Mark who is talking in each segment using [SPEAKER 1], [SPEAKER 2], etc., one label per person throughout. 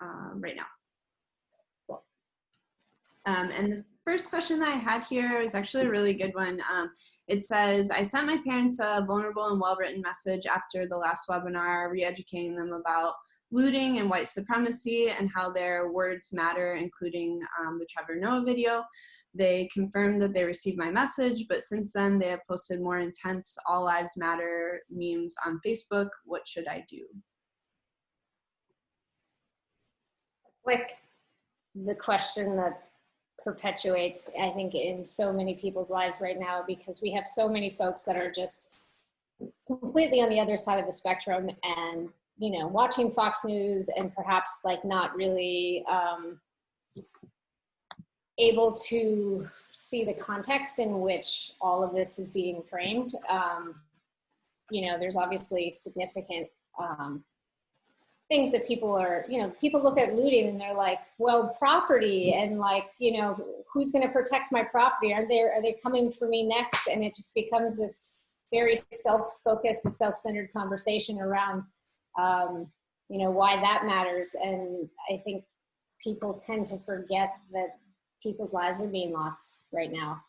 [SPEAKER 1] right now. Cool. And the first question that I had here is actually a really good one. It says, I sent my parents a vulnerable and well-written message after the last webinar, re-educating them about looting and white supremacy and how their words matter, including the Trevor Noah video. They confirmed that they received my message, but since then they have posted more intense All Lives Matter memes on Facebook. What should I do?
[SPEAKER 2] Like the question that perpetuates, I think, in so many people's lives right now, because we have so many folks that are just completely on the other side of the spectrum and, you know, watching Fox News and perhaps like not really able to see the context in which all of this is being framed. You know, there's obviously significant things that people are, you know, people look at looting and they're like, well, property and like, you know, who's going to protect my property? Are they coming for me next? And it just becomes this very self-focused and self-centered conversation around, you know, why that matters. And I think people tend to forget that people's lives are being lost right now,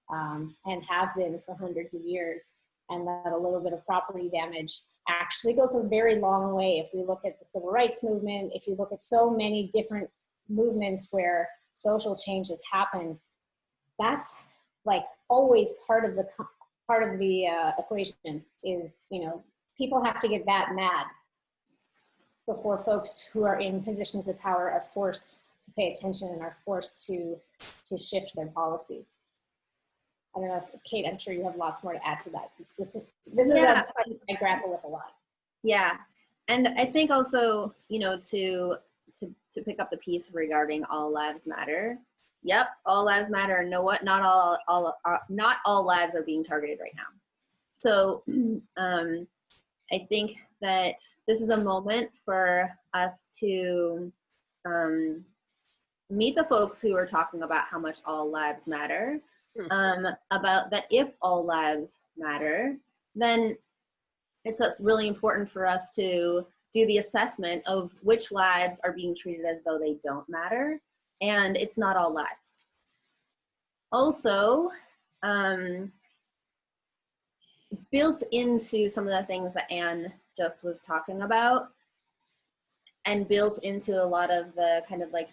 [SPEAKER 2] and have been for hundreds of years, and that a little bit of property damage actually goes a very long way. If we look at the civil rights movement, if you look at so many different movements where social change has happened, that's like always part of the equation is, you know, people have to get that mad before folks who are in positions of power are forced to pay attention and are forced to shift their policies. I don't know if, Kate, I'm sure you have lots more to add to that. This is a question I grapple with a lot.
[SPEAKER 3] Yeah, and I think also, you know, to pick up the piece regarding All Lives Matter. Yep, all lives matter. And know what? Not all lives are being targeted right now. So I think that this is a moment for us to meet the folks who are talking about how much all lives matter. About that, if all lives matter, then it's really important for us to do the assessment of which lives are being treated as though they don't matter, and it's not all lives. Also, built into some of the things that Anne just was talking about, and built into a lot of the kind of like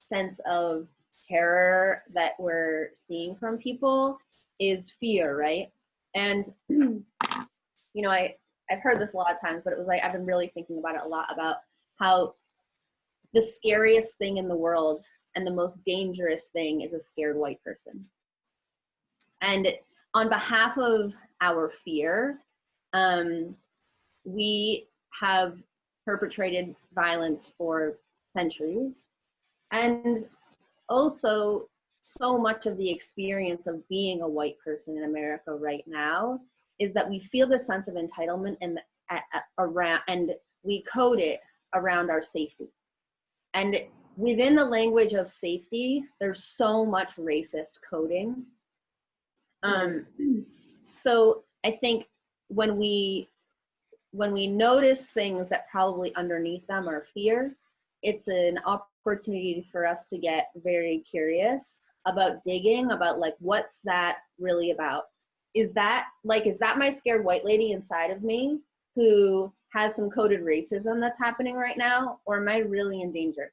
[SPEAKER 3] sense of terror that we're seeing from people is fear, right? And you know, I've heard this a lot of times, but it was like I've been really thinking about it a lot, about how the scariest thing in the world and the most dangerous thing is a scared white person. And on behalf of our fear, we have perpetrated violence for centuries. And also, so much of the experience of being a white person in America right now is that we feel this sense of entitlement and we code it around our safety. And within the language of safety, there's so much racist coding. So I think when we notice things that probably underneath them are fear, it's an opportunity for us to get very curious about digging about like, what's that really about? Is that my scared white lady inside of me who has some coded racism that's happening right now, or am I really in danger?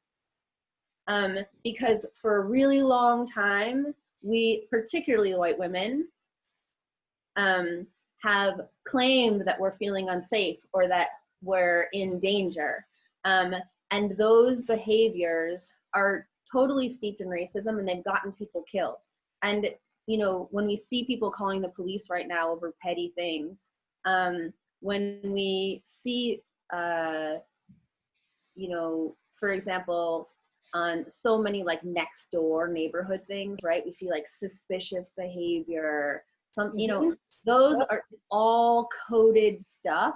[SPEAKER 3] Because for a really long time, we, particularly white women, have claimed that we're feeling unsafe or that we're in danger. And those behaviors are totally steeped in racism, and they've gotten people killed. And, you know, when we see people calling the police right now over petty things, when we see, you know, for example, on so many like next door neighborhood things, right? We see like suspicious behavior, you know, those are all coded stuff.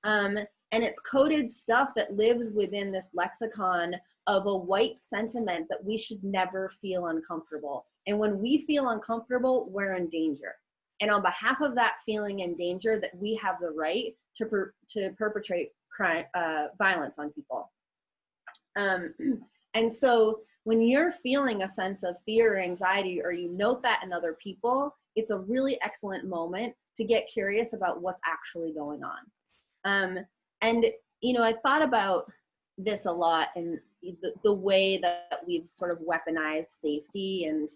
[SPEAKER 3] And it's coded stuff that lives within this lexicon of a white sentiment that we should never feel uncomfortable. And when we feel uncomfortable, we're in danger. And on behalf of that feeling in danger, that we have the right to perpetrate crime, violence on people. And so when you're feeling a sense of fear or anxiety, or you note that in other people, it's a really excellent moment to get curious about what's actually going on. And, you know, I thought about this a lot, and the way that we've sort of weaponized safety and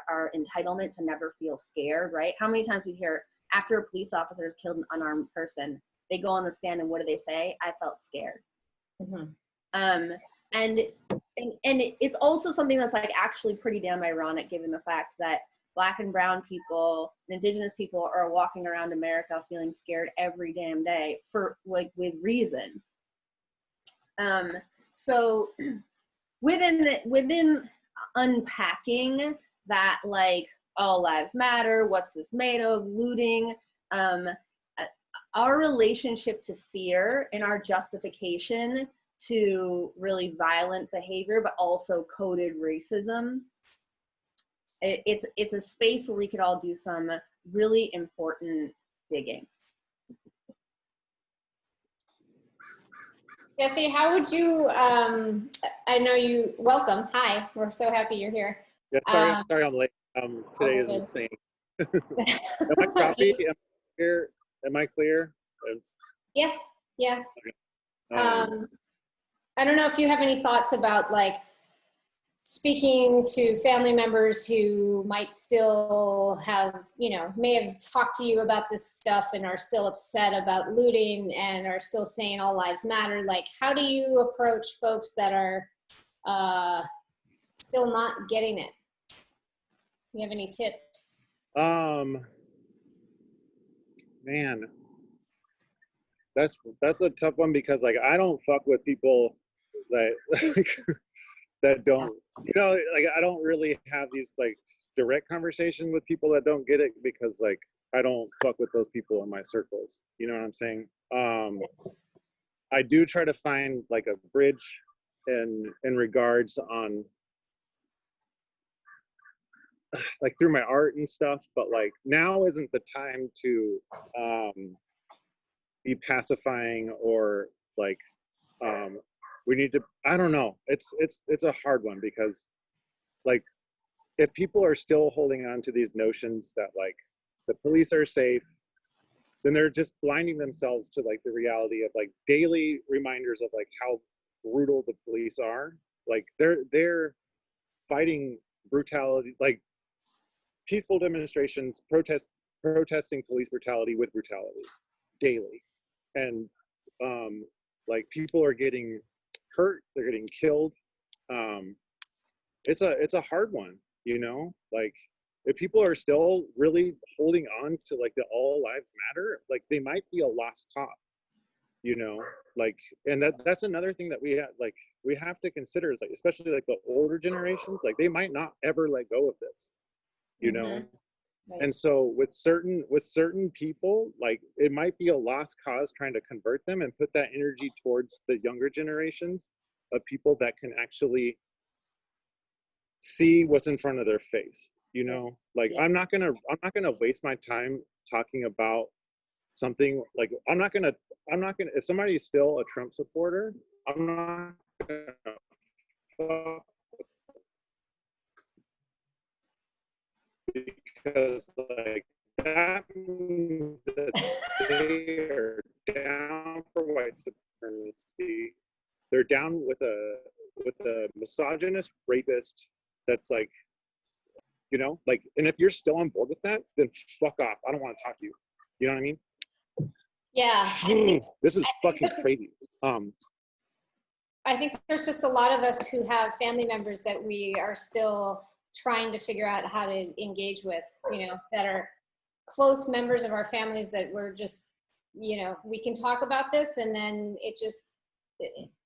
[SPEAKER 3] our entitlement to never feel scared, right? How many times we hear after a police officer has killed an unarmed person, they go on the stand and what do they say? I felt scared.
[SPEAKER 2] Mm-hmm.
[SPEAKER 3] And it's also something that's like actually pretty damn ironic, given the fact that Black and brown people and Indigenous people are walking around America feeling scared every damn day for like with reason. So within unpacking that, like, all lives matter, what's this made of, looting, our relationship to fear and our justification to really violent behavior, but also coded racism. It's a space where we could all do some really important digging.
[SPEAKER 2] Jesse, how would you, I know you, welcome, hi, we're so happy you're here.
[SPEAKER 4] Yeah, sorry I'm late. Today is insane. Am I copy? Am I clear? Am I clear?
[SPEAKER 2] Yeah.
[SPEAKER 4] Okay.
[SPEAKER 2] I don't know if you have any thoughts about like speaking to family members who might still have, you know, may have talked to you about this stuff and are still upset about looting and are still saying all lives matter. Like, how do you approach folks that are still not getting it? Do you have any tips?
[SPEAKER 4] Man, that's a tough one, because like I don't fuck with people that like, that don't, you know, like I don't really have these like direct conversation with people that don't get it, because like I don't fuck with those people in my circles. You know what I'm saying? I do try to find like a bridge in regards on like through my art and stuff, but like now isn't the time to be pacifying or like we need to, I don't know, it's a hard one, because like if people are still holding on to these notions that like the police are safe, then they're just blinding themselves to like the reality of like daily reminders of like how brutal the police are. Like they're fighting brutality, like peaceful demonstrations, protesting police brutality with brutality daily. And like people are getting hurt, they're getting killed. It's a hard one, you know, like if people are still really holding on to like the all lives matter, like they might be a lost cause, you know, like, and that's another thing that we have to consider is like, especially like the older generations, like they might not ever let go of this, you know.
[SPEAKER 2] Right.
[SPEAKER 4] And so with certain people, like it might be a lost cause trying to convert them and put that energy towards the younger generations of people that can actually see what's in front of their face, you know. Like I'm not gonna waste my time talking about something like I'm not gonna if somebody's still a Trump supporter, I'm not gonna, because like that means that they are down for white supremacy. They're down with a misogynist rapist that's like, you know, like, and if you're still on board with that, then fuck off. I don't want to talk to you. You know what I mean?
[SPEAKER 2] Yeah.
[SPEAKER 4] This is fucking crazy.
[SPEAKER 2] I think there's just a lot of us who have family members that we are still trying to figure out how to engage with, you know, that are close members of our families that we're just, you know, we can talk about this and then it just,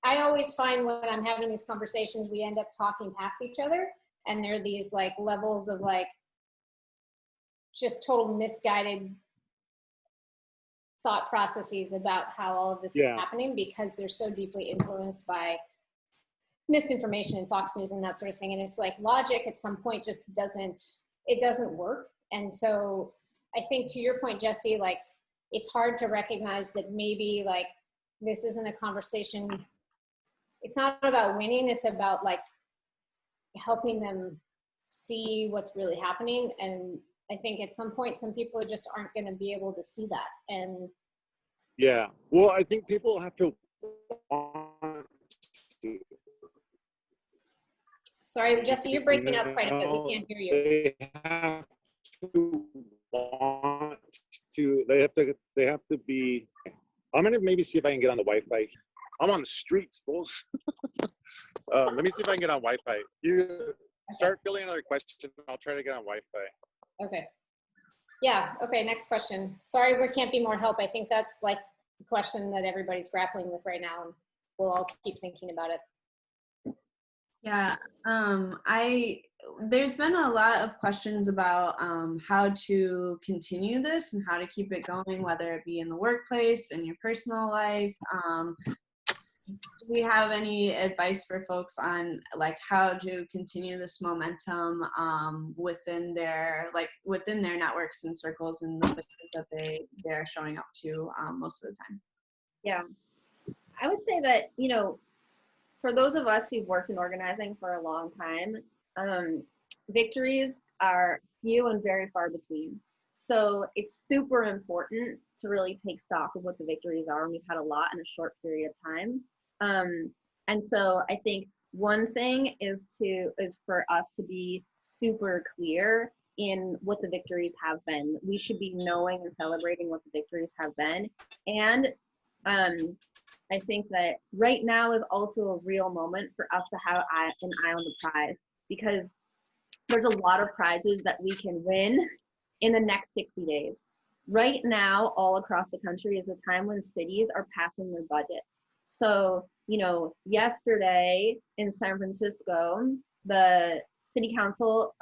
[SPEAKER 2] I always find when I'm having these conversations, we end up talking past each other, and there are these like levels of like just total misguided thought processes about how all of this is happening, because they're so deeply influenced by misinformation and Fox News and that sort of thing. And it's like logic at some point just doesn't work. And so I think to your point, Jesse, like it's hard to recognize that maybe like this isn't a conversation it's not about winning, it's about like helping them see what's really happening. And I think at some point, some people just aren't going to be able to see that. And
[SPEAKER 4] Yeah. Well, I think people have to want to.
[SPEAKER 2] sorry, Jesse, you're breaking up quite a bit. We can't hear you.
[SPEAKER 4] They have to want to. They have to be. I'm gonna maybe see if I can get on the Wi-Fi. I'm on the streets, fools. Let me see if I can get on Wi-Fi. You start filling another question. I'll try to get on Wi-Fi.
[SPEAKER 2] Okay. Yeah. Okay. Next question. Sorry, we can't be more help. I think that's like the question that everybody's grappling with right now, and we'll all keep thinking about it.
[SPEAKER 1] Yeah, there's been a lot of questions about how to continue this and how to keep it going, whether it be in the workplace, in your personal life. Do we have any advice for folks on like how to continue this momentum within their networks and circles and the places that they're showing up to most of the time?
[SPEAKER 3] Yeah, I would say that, you know, for those of us who've worked in organizing for a long time, victories are few and very far between. So it's super important to really take stock of what the victories are, and we've had a lot in a short period of time. And so I think one thing is for us to be super clear in what the victories have been. We should be knowing and celebrating what the victories have been. And I think that right now is also a real moment for us to have an eye on the prize, because there's a lot of prizes that we can win in the next 60 days. Right now, all across the country is a time when cities are passing their budgets. So, you know, yesterday in San Francisco, the city council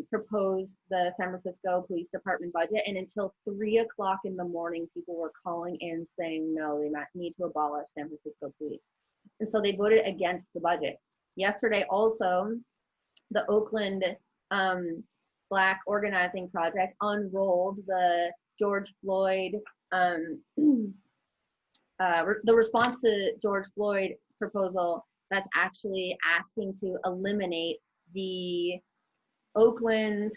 [SPEAKER 3] proposed the San Francisco Police Department budget, and until 3 o'clock in the morning, people were calling in saying, no, they need to abolish San Francisco police. And so they voted against the budget. Yesterday also, the Oakland Black Organizing Project unrolled the George Floyd, the response to George Floyd proposal that's actually asking to eliminate the Oakland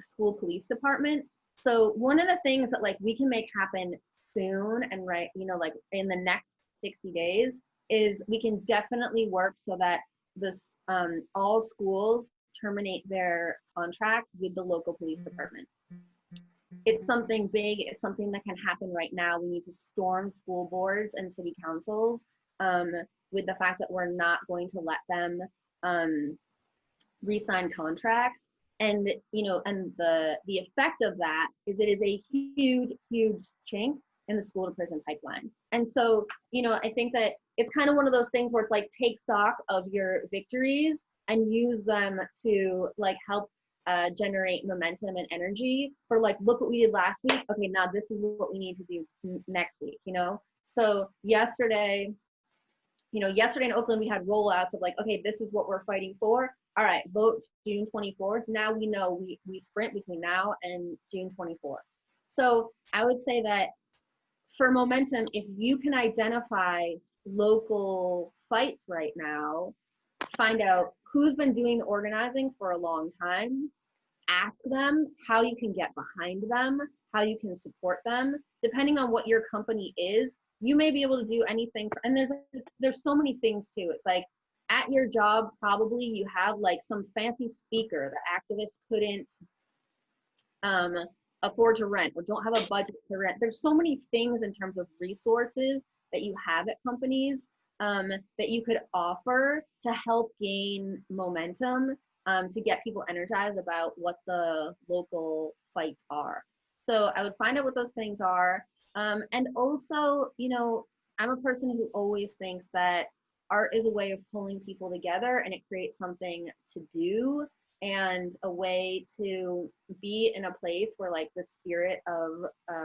[SPEAKER 3] school police department. So one of the things that like we can make happen soon and right, you know, like in the next 60 days is we can definitely work so that this all schools terminate their contract with the local police department. It's something big. It's something that can happen right now. We need to storm school boards and city councils with the fact that we're not going to let them re-sign contracts. And, you know, and the effect of that is it is a huge, huge chink in the school to prison pipeline. And so, you know, I think that it's kind of one of those things where it's like take stock of your victories and use them to like help generate momentum and energy for like, look what we did last week. Okay, now this is what we need to do next week, you know? So yesterday in Oakland, we had rollouts of like, okay, this is what we're fighting for. All right, vote June 24th. Now we know we sprint between now and June 24th. So I would say that for momentum, if you can identify local fights right now, find out who's been doing the organizing for a long time, ask them how you can get behind them, how you can support them. Depending on what your company is, you may be able to do anything. And there's so many things too. It's like at your job, probably you have like some fancy speaker that activists couldn't afford to rent or don't have a budget to rent. There's so many things in terms of resources that you have at companies that you could offer to help gain momentum to get people energized about what the local fights are. So I would find out what those things are. And also, you know, I'm a person who always thinks that art is a way of pulling people together, and it creates something to do and a way to be in a place where like the spirit of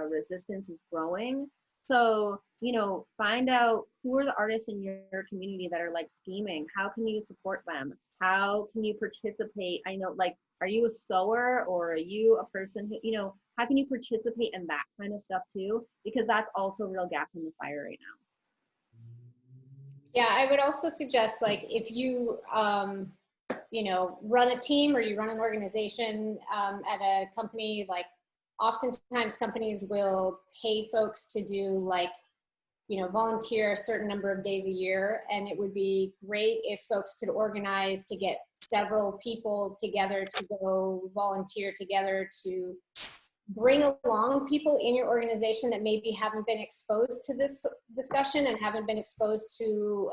[SPEAKER 3] resistance is growing. So, you know, find out who are the artists in your community that are like scheming. How can you support them? How can you participate? I know, like, are you a sewer or are you a person who, you know, how can you participate in that kind of stuff too? Because that's also real gas in the fire right now.
[SPEAKER 2] Yeah, I would also suggest, like, if you, you know, run a team or you run an organization at a company, like oftentimes companies will pay folks to do like, you know, volunteer a certain number of days a year. And it would be great if folks could organize to get several people together to go volunteer together to bring along people in your organization that maybe haven't been exposed to this discussion and haven't been exposed to,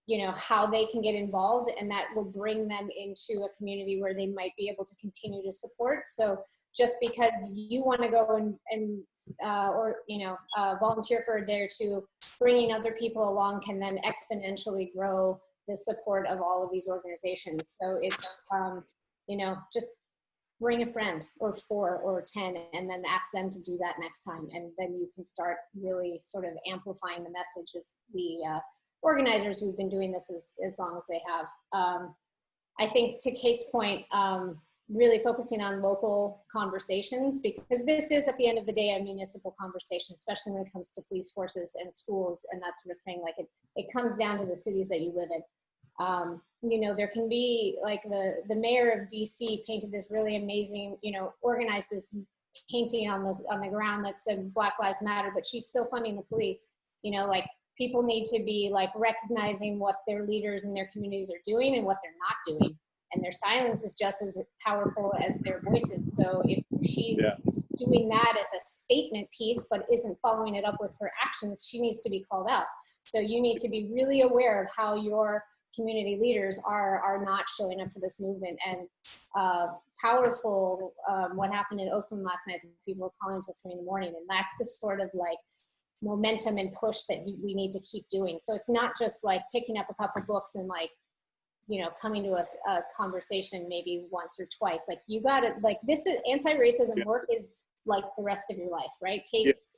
[SPEAKER 2] you know, how they can get involved, and that will bring them into a community where they might be able to continue to support. So just because you want to go and or, you know, volunteer for a day or two, bringing other people along can then exponentially grow the support of all of these organizations. So it's, you know, just bring a friend or 4 or 10 and then ask them to do that next time. And then you can start really sort of amplifying the message of the organizers who've been doing this as long as they have. I think to Kate's point, really focusing on local conversations, because this is at the end of the day a municipal conversation, especially when it comes to police forces and schools and that sort of thing. Like it comes down to the cities that you live in. You know, there can be like the mayor of DC painted this really amazing, you know, organized this painting on the ground that said Black Lives Matter, but she's still funding the police. You know, like people need to be like recognizing what their leaders in their communities are doing and what they're not doing. And their silence is just as powerful as their voices. So if she's doing that as a statement piece, but isn't following it up with her actions, she needs to be called out. So you need to be really aware of how your community leaders are not showing up for this movement. And powerful, what happened in Oakland last night, people were calling until 3 a.m. And that's the sort of like momentum and push that we need to keep doing. So it's not just like picking up a couple books and like, you know, coming to a conversation maybe once or twice. Like you got to, like, this is anti-racism work is like the rest of your life, right? Kate's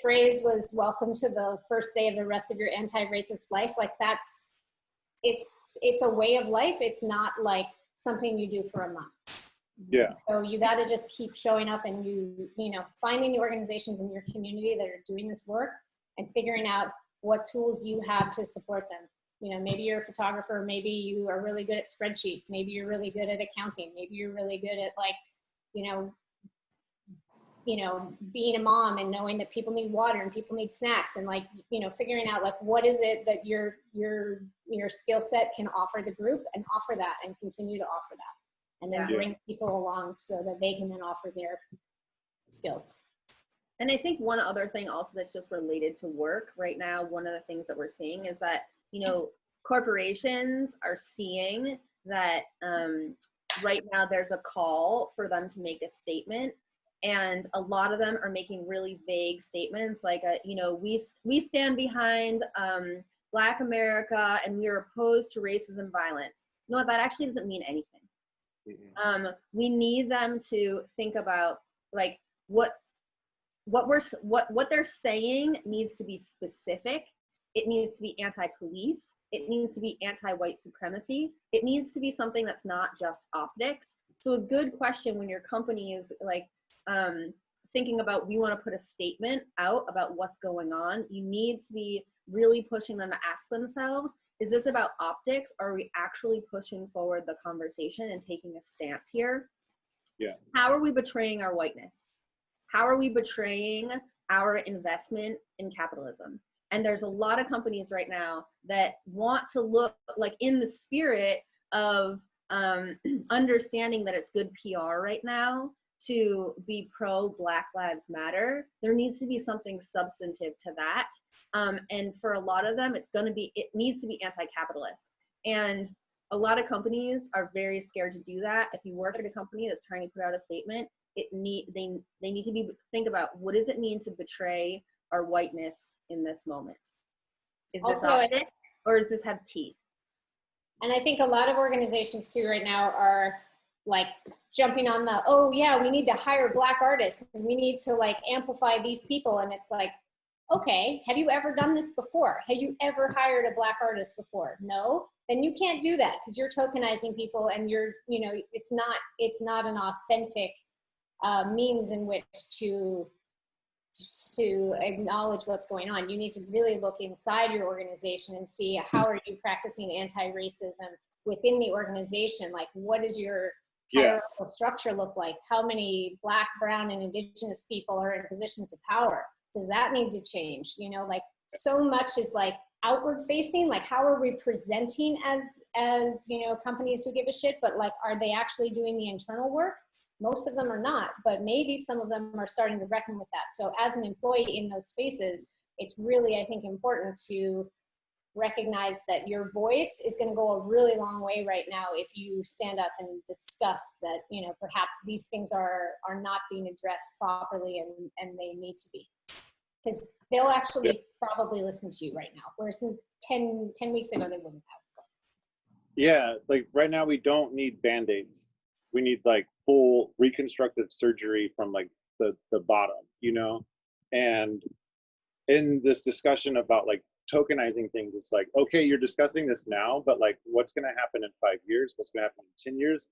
[SPEAKER 2] phrase was welcome to the first day of the rest of your anti-racist life. Like that's, it's a way of life. It's not like something you do for a month.
[SPEAKER 4] Yeah.
[SPEAKER 2] So you got to just keep showing up and you know, finding the organizations in your community that are doing this work and figuring out what tools you have to support them. You know, maybe you're a photographer, maybe you are really good at spreadsheets, maybe you're really good at accounting, maybe you're really good at like, you know, being a mom and knowing that people need water and people need snacks and like, you know, figuring out like what is it that your skill set can offer the group and offer that and continue to offer that. And then bring people along so that they can then offer their skills.
[SPEAKER 3] And I think one other thing also that's just related to work right now, one of the things that we're seeing is that, you know, corporations are seeing that right now there's a call for them to make a statement. And a lot of them are making really vague statements like, you know, we stand behind Black America and we are opposed to racism violence. You know what, that actually doesn't mean anything. We need them to think about like what they're saying needs to be specific. It needs to be anti-police. It needs to be anti-white supremacy. It needs to be something that's not just optics. So a good question when your company is like thinking about, we want to put a statement out about what's going on, you need to be really pushing them to ask themselves, is this about optics? Or are we actually pushing forward the conversation and taking a stance here?
[SPEAKER 4] Yeah.
[SPEAKER 3] How are we betraying our whiteness? How are we betraying our investment in capitalism? And there's a lot of companies right now that want to look like in the spirit of understanding that it's good PR right now to be pro Black Lives Matter. There needs to be something substantive to that. And for a lot of them, it needs to be anti-capitalist. And a lot of companies are very scared to do that. If you work at a company that's trying to put out a statement, they need to think about, what does it mean to betray our whiteness in this moment? Is this optic, or does this have teeth?
[SPEAKER 2] And I think a lot of organizations too right now are like jumping on the, oh yeah, we need to hire Black artists and we need to like amplify these people. And it's like, okay, have you ever done this before? Have you ever hired a Black artist before? No? Then you can't do that because you're tokenizing people and you're, you know, it's not an authentic means in which to to acknowledge what's going on. You need to really look inside your organization and see how are you practicing anti-racism within the organization. Like, what does your hierarchical structure look like? How many Black, brown, and indigenous people are in positions of power? Does that need to change? You know, like, so much is like outward facing, like how are we presenting as you know, companies who give a shit, but like, are they actually doing the internal work? Most of them are not, but maybe some of them are starting to reckon with that. So as an employee in those spaces, it's really, I think, important to recognize that your voice is going to go a really long way right now if you stand up and discuss that, you know, perhaps these things are not being addressed properly, and they need to be. Because they'll actually probably listen to you right now, whereas 10 weeks ago they wouldn't have.
[SPEAKER 4] Yeah, like right now we don't need Band-Aids. We need like full reconstructive surgery from like the bottom, you know? And in this discussion about like tokenizing things, it's like, okay, you're discussing this now, but like what's gonna happen in 5 years? What's gonna happen in 10 years?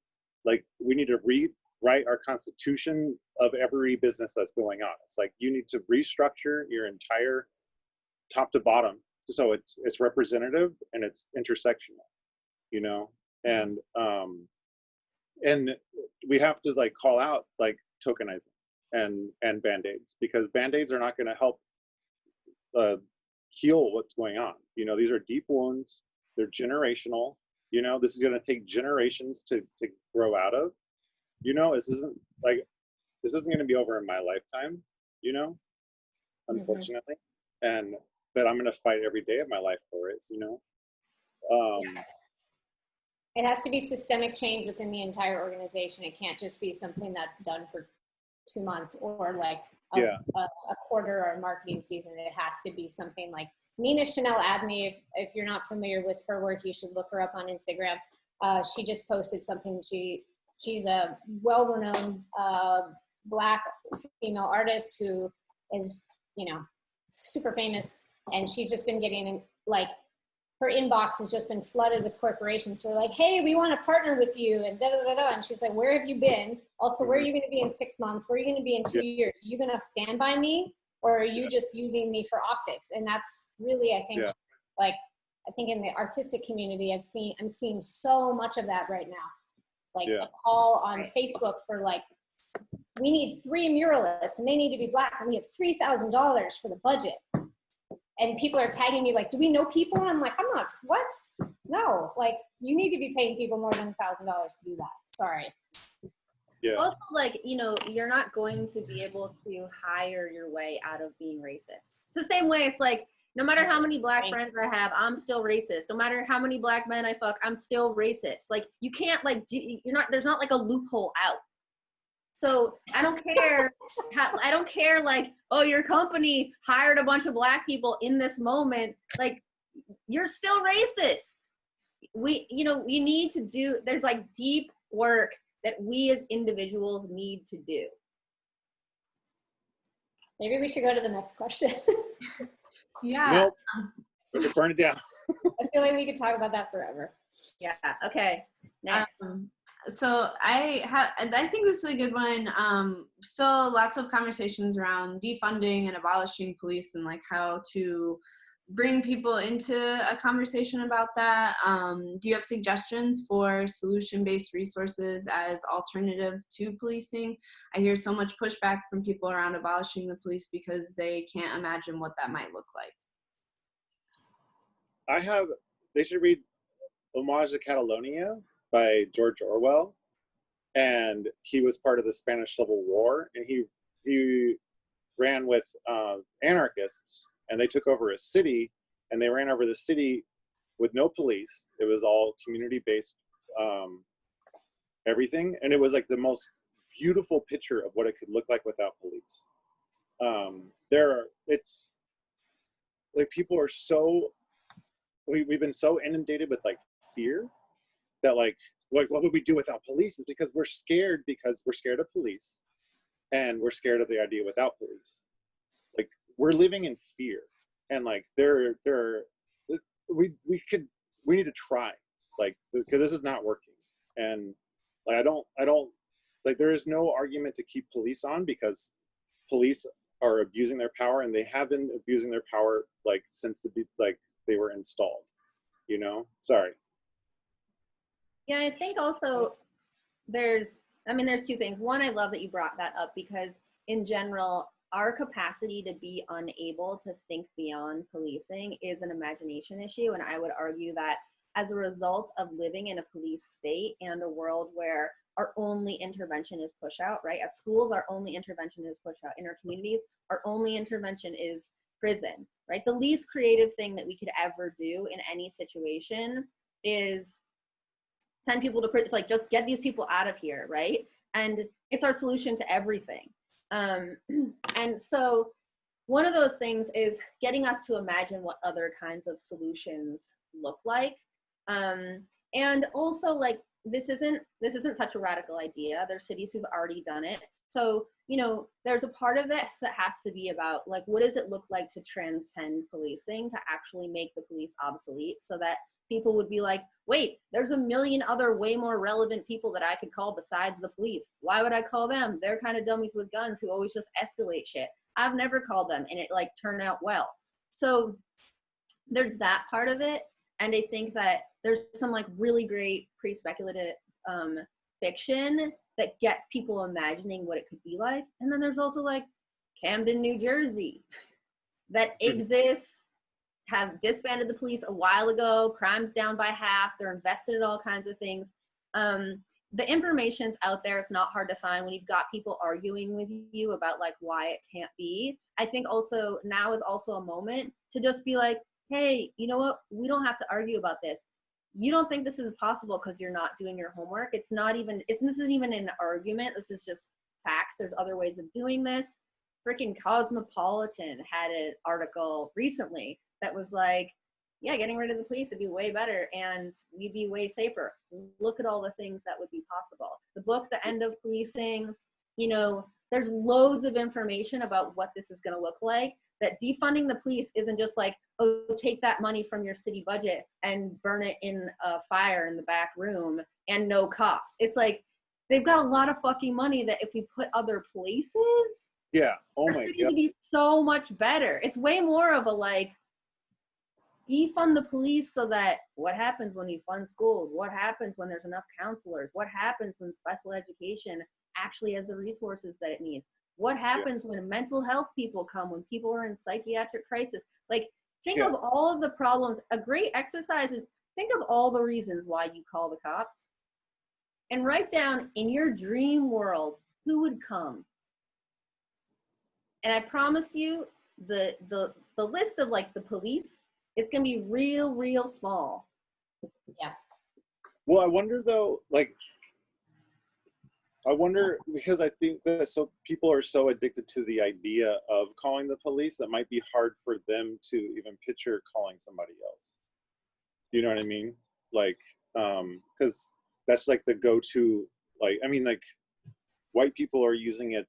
[SPEAKER 4] Like we need to rewrite our constitution of every business that's going on. It's like you need to restructure your entire top to bottom so it's representative and it's intersectional, you know? And we have to like call out like tokenizing and Band-Aids, because Band-Aids are not going to help heal what's going on. You know, these are deep wounds, they're generational, you know, this is going to take generations to grow out of, you know. This isn't going to be over in my lifetime, you know, unfortunately. And but I'm going to fight every day of my life for it, you know.
[SPEAKER 2] It has to be systemic change within the entire organization. It can't just be something that's done for 2 months or like a quarter or a marketing season. It has to be something like Nina Chanel Abney. If you're not familiar with her work, you should look her up on Instagram. She just posted something. She's a well-renowned Black female artist who is, you know, super famous, and she's just been getting like, her inbox has just been flooded with corporations who are like, hey, we want to partner with you, and da da da da. And she's like, where have you been? Also, where are you going to be in 6 months? Where are you going to be in 2 years? Are you going to stand by me, or are you just using me for optics? And that's really, I think, like, I think in the artistic community, I'm seeing so much of that right now. Like a call on Facebook for like, we need 3 muralists and they need to be Black, and we have $3,000 for the budget. And people are tagging me like, do we know people? And I'm like, I'm not, what? No, like, you need to be paying people more than $1,000 to do that. Sorry.
[SPEAKER 4] Yeah.
[SPEAKER 3] Also, like, you know, you're not going to be able to hire your way out of being racist. It's the same way. It's like, no matter how many Black friends I have, I'm still racist. No matter how many Black men I fuck, I'm still racist. Like, you can't, like, there's not like a loophole out. So I don't care. I don't care. Like, oh, your company hired a bunch of Black people in this moment. Like, you're still racist. You need to do. There's like deep work that we as individuals need to do.
[SPEAKER 2] Maybe we should go to the next question.
[SPEAKER 1] Yeah.
[SPEAKER 4] Nope. Burn it down.
[SPEAKER 2] I feel like we could talk about that forever.
[SPEAKER 3] Yeah. Okay. Next.
[SPEAKER 1] So I think this is a good one. Still lots of conversations around defunding and abolishing police and like how to bring people into a conversation about that. Do you have suggestions for solution-based resources as alternative to policing? I hear so much pushback from people around abolishing the police because they can't imagine what that might look like.
[SPEAKER 4] They should read Homage to Catalonia by George Orwell, and he was part of the Spanish Civil War, and he ran with anarchists, and they took over a city, and they ran over the city with no police. It was all community-based everything, and it was like the most beautiful picture of what it could look like without police. It's like people are so, we've been so inundated with like fear that like, what would we do without police? Is because we're scared of police, and we're scared of the idea without police. Like, we're living in fear, and like we need to try, like, because this is not working. And like I don't like, there is no argument to keep police on, because police are abusing their power, and they have been abusing their power like since they were installed. You know, sorry.
[SPEAKER 3] Yeah, I think also there's two things. One, I love that you brought that up because in general, our capacity to be unable to think beyond policing is an imagination issue. And I would argue that as a result of living in a police state and a world where our only intervention is push out, right? At schools, our only intervention is push out. In our communities, our only intervention is prison, right? The least creative thing that we could ever do in any situation is send people to prison. It's like, just get these people out of here, right? And it's our solution to everything. And so one of those things is getting us to imagine what other kinds of solutions look like. And also, like, this isn't such a radical idea. There's cities who've already done it. So, you know, there's a part of this that has to be about, like, what does it look like to transcend policing, to actually make the police obsolete, so that people would be like, wait, there's a million other way more relevant people that I could call besides the police. Why would I call them? They're kind of dummies with guns who always just escalate shit. I've never called them, and it like turned out well. So there's that part of it. And I think that there's some like really great pre-speculative fiction that gets people imagining what it could be like. And then there's also like Camden, New Jersey, that exists, have disbanded the police a while ago, crime's down by half, they're invested in all kinds of things. The information's out there, it's not hard to find when you've got people arguing with you about like why it can't be. I think also now is also a moment to just be like, hey, you know what, we don't have to argue about this. You don't think this is possible because you're not doing your homework. This isn't even an argument, this is just facts. There's other ways of doing this. Freaking Cosmopolitan had an article recently that was like, yeah, getting rid of the police would be way better and we'd be way safer. Look at all the things that would be possible. The book, The End of Policing, you know, there's loads of information about what this is going to look like, that defunding the police isn't just like, oh, take that money from your city budget and burn it in a fire in the back room and no cops. It's like, they've got a lot of fucking money that if we put other places,
[SPEAKER 4] yeah, oh
[SPEAKER 3] our
[SPEAKER 4] my
[SPEAKER 3] cities
[SPEAKER 4] god,
[SPEAKER 3] would be so much better. It's way more of a like, defund the police so that what happens when you fund schools? What happens when there's enough counselors? What happens when special education actually has the resources that it needs? What happens when mental health people come, when people are in psychiatric crisis? Like, think of all of the problems. A great exercise is think of all the reasons why you call the cops and write down in your dream world who would come. And I promise you the list of like the police, it's gonna be real small.
[SPEAKER 2] Yeah.
[SPEAKER 4] Well, I wonder though, like, because I think that so people are so addicted to the idea of calling the police that might be hard for them to even picture calling somebody else. You know what I mean? Like, because that's like the go-to. Like, I mean, like, white people are using it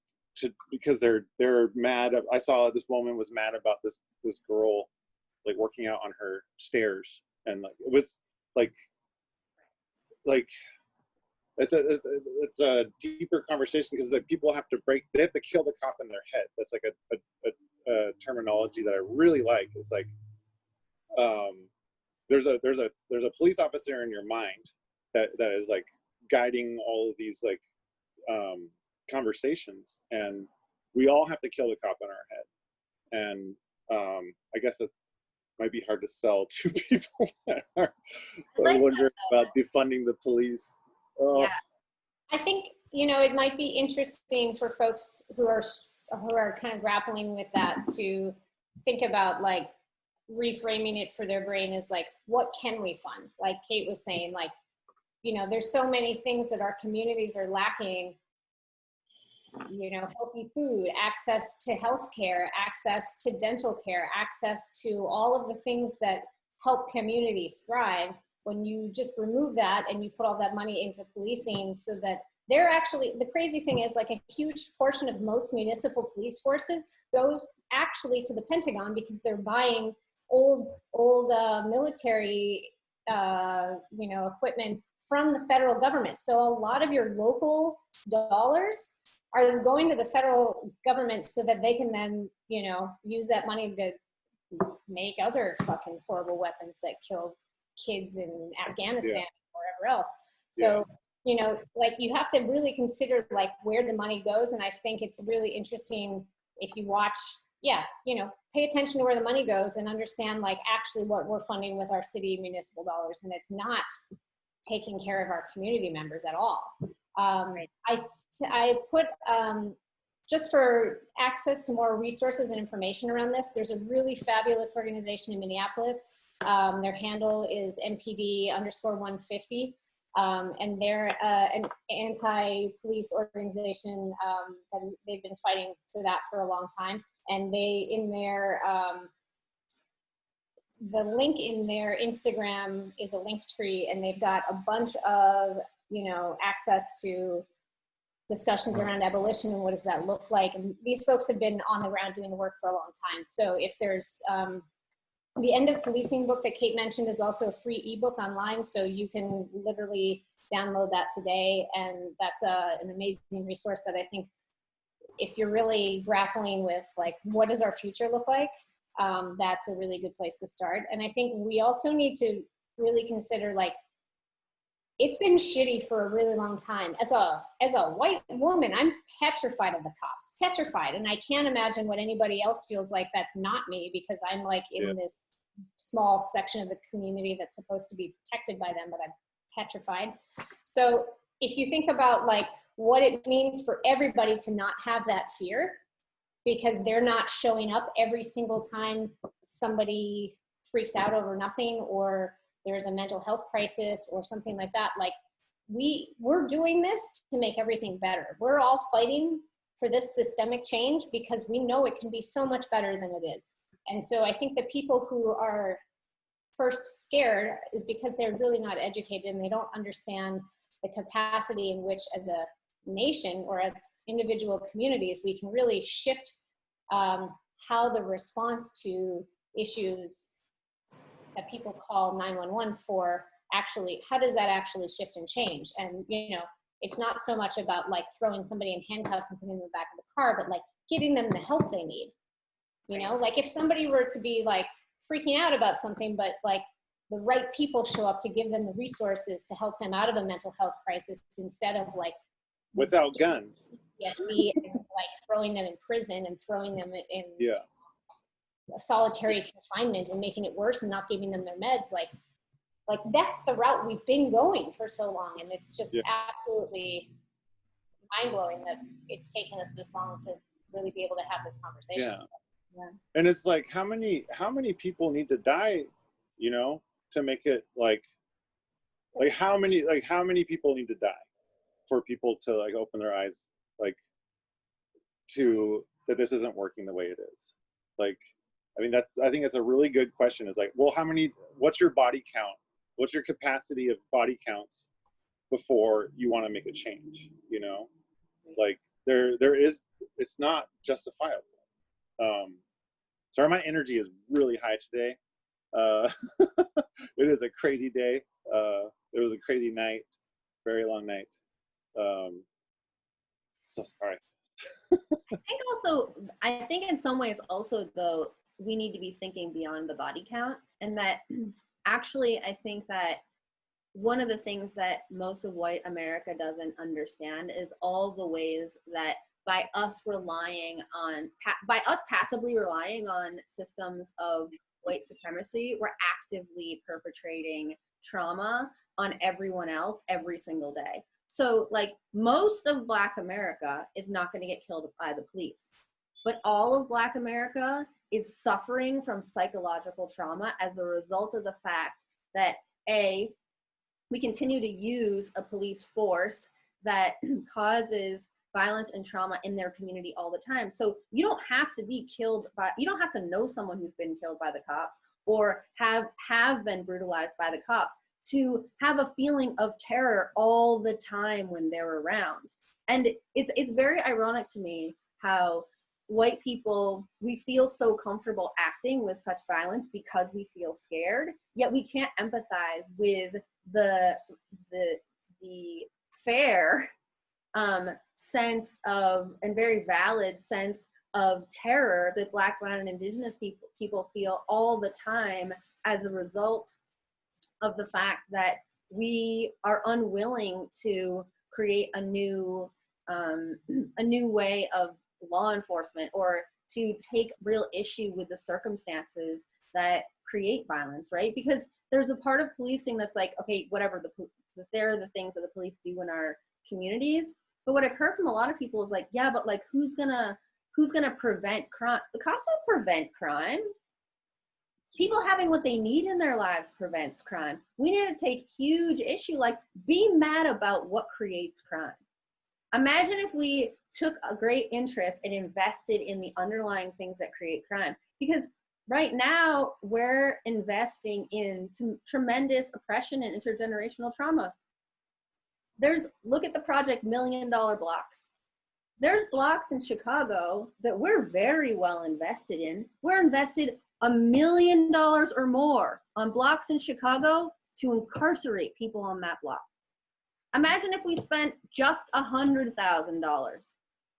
[SPEAKER 4] because they're mad. I saw this woman was mad about this girl like working out on her stairs, and like it was like it's a deeper conversation because like people they have to kill the cop in their head. That's like a terminology that I really like. It's like there's a police officer in your mind that is like guiding all of these like conversations, and we all have to kill the cop in our head. And I guess it might be hard to sell to people that are wondering about defunding the police. Oh.
[SPEAKER 3] Yeah.
[SPEAKER 2] I think, you know, it might be interesting for folks who are kind of grappling with that to think about like reframing it for their brain as like, what can we fund? Like Kate was saying, like, you know, there's so many things that our communities are lacking, you know, healthy food, access to healthcare, access to dental care, access to all of the things that help communities thrive. When you just remove that and you put all that money into policing so that they're actually, the crazy thing is like a huge portion of most municipal police forces goes actually to the Pentagon because they're buying old military, you know, equipment from the federal government. So a lot of your local dollars is going to the federal government so that they can then, you know, use that money to make other fucking horrible weapons that kill kids in Afghanistan or wherever else. So, you know, like you have to really consider like where the money goes. And I think it's really interesting if you watch, you know, pay attention to where the money goes and understand like actually what we're funding with our city municipal dollars. And it's not taking care of our community members at all. I put, just for access to more resources and information around this, there's a really fabulous organization in Minneapolis. Their handle is MPD_150. And they're an anti-police organization they've been fighting for that for a long time. And they, in their, the link in their Instagram is a link tree, and they've got a bunch of, you know, access to discussions around abolition and what does that look like. And these folks have been on the ground doing the work for a long time. So if there's, the End of Policing book that Kate mentioned is also a free ebook online. So you can literally download that today. And that's an amazing resource that I think if you're really grappling with like, what does our future look like? That's a really good place to start. And I think we also need to really consider like, it's been shitty for a really long time. As a white woman, I'm petrified of the cops, petrified. And I can't imagine what anybody else feels like that's not me, because I'm like in this small section of the community that's supposed to be protected by them, but I'm petrified. So if you think about like what it means for everybody to not have that fear, because they're not showing up every single time somebody freaks out over nothing, or there's a mental health crisis or something like that. Like we're doing this to make everything better. We're all fighting for this systemic change because we know it can be so much better than it is. And so I think the people who are first scared is because they're really not educated and they don't understand the capacity in which as a nation or as individual communities, we can really shift how the response to issues that people call 911 for actually, how does that actually shift and change? And, you know, it's not so much about like throwing somebody in handcuffs and putting them in the back of the car, but like getting them the help they need. You know, like if somebody were to be like freaking out about something, but like the right people show up to give them the resources to help them out of a mental health crisis instead of like
[SPEAKER 4] without guns,
[SPEAKER 2] like throwing them in prison and throwing them in solitary confinement and making it worse and not giving them their meds. Like that's the route we've been going for so long. And it's just absolutely mind blowing that it's taken us this long to really be able to have this conversation.
[SPEAKER 4] Yeah. And it's like, how many people need to die, you know, to make it like how many people need to die for people to like open their eyes, like to that this isn't working the way it is. Like, I mean, I think it's a really good question. Is like, well, what's your body count? What's your capacity of body counts before you want to make a change? You know, like it's not justifiable. Sorry, my energy is really high today. It is a crazy day. It was a crazy night, very long night. So sorry.
[SPEAKER 3] I think in some ways also though, we need to be thinking beyond the body count, and that actually I think that one of the things that most of white America doesn't understand is all the ways that by us passively relying on systems of white supremacy, we're actively perpetrating trauma on everyone else every single day. So like most of Black America is not going to get killed by the police, but all of Black America is suffering from psychological trauma as a result of the fact that we continue to use a police force that causes violence and trauma in their community all the time. So you don't have to you don't have to know someone who's been killed by the cops or have been brutalized by the cops to have a feeling of terror all the time when they're around. And it's very ironic to me how white people, we feel so comfortable acting with such violence because we feel scared, yet we can't empathize with the fair sense of, and very valid sense of terror that Black, brown, and indigenous people feel all the time as a result of the fact that we are unwilling to create a new way of law enforcement, or to take real issue with the circumstances that create violence, right? Because there's a part of policing that's like, okay, whatever, there are the things that the police do in our communities. But what I've heard from a lot of people is like, yeah, but like, who's gonna prevent crime? The cops don't prevent crime. People having what they need in their lives prevents crime. We need to take huge issue, like, be mad about what creates crime. Imagine if we took a great interest and invested in the underlying things that create crime. Because right now, we're investing in tremendous oppression and intergenerational trauma. Look at the project $1 Million Blocks. There's blocks in Chicago that we're very well invested in. We're invested $1 million or more on blocks in Chicago to incarcerate people on that block. Imagine if we spent just $100,000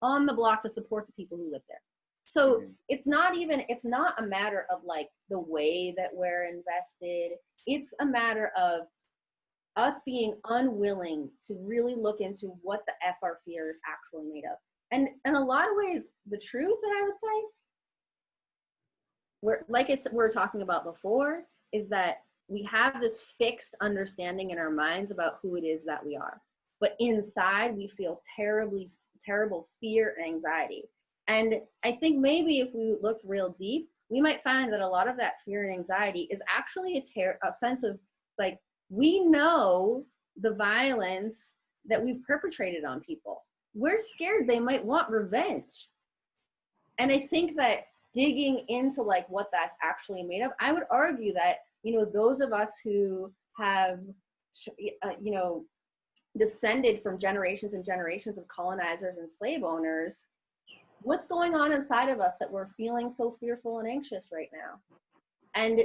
[SPEAKER 3] on the block to support the people who live there. So it's not a matter of like the way that we're invested. It's a matter of us being unwilling to really look into what the F our fear is actually made of. And in a lot of ways, the truth that I would say, we were talking about before, is that we have this fixed understanding in our minds about who it is that we are. But inside, we feel terrible fear and anxiety. And I think maybe if we looked real deep, we might find that a lot of that fear and anxiety is actually a sense of like, we know the violence that we've perpetrated on people. We're scared they might want revenge. And I think that digging into like what that's actually made of, I would argue that, those of us who have, descended from generations and generations of colonizers and slave owners, what's going on inside of us that we're feeling so fearful and anxious right now? And,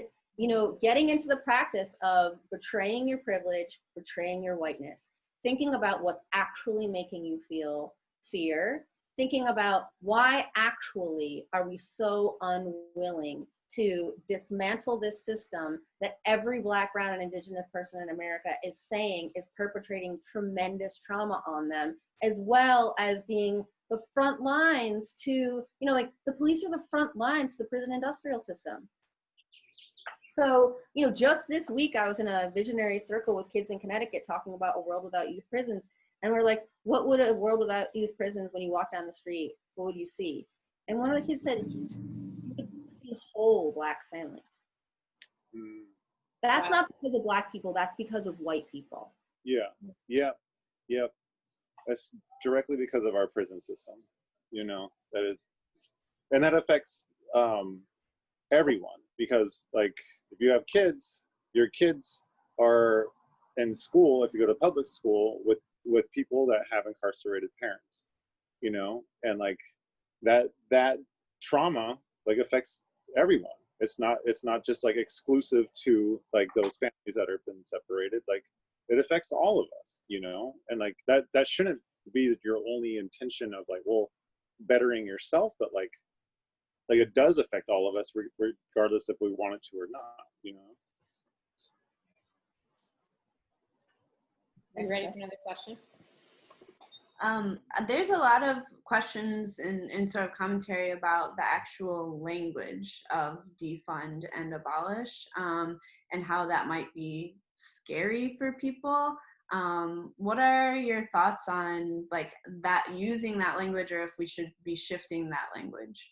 [SPEAKER 3] getting into the practice of betraying your privilege, betraying your whiteness, thinking about what's actually making you feel fear, thinking about why actually are we so unwilling to dismantle this system that every Black, brown, and indigenous person in America is saying is perpetrating tremendous trauma on them, as well as being the front lines to, like the police are the front lines to the prison industrial system. So, just this week I was in a visionary circle with kids in Connecticut talking about a world without youth prisons. And we're like, what would a world without youth prisons, when you walk down the street, what would you see? And one of the kids said, you would see whole Black families. That's not because of Black people, that's because of white people.
[SPEAKER 4] Yeah. That's directly because of our prison system, that is, and that affects everyone, because like, if you have kids, your kids are in school, if you go to public school, with people that have incarcerated parents, and like that trauma like affects everyone. It's not just like exclusive to like those families that have been separated. Like, it affects all of us, and like that shouldn't be your only intention of like, well, bettering yourself, but like it does affect all of us regardless if we want it to or not,
[SPEAKER 2] Are you ready for another question?
[SPEAKER 1] There's a lot of questions and sort of commentary about the actual language of defund and abolish, and how that might be scary for people. What are your thoughts on like that, using that language, or if we should be shifting that language?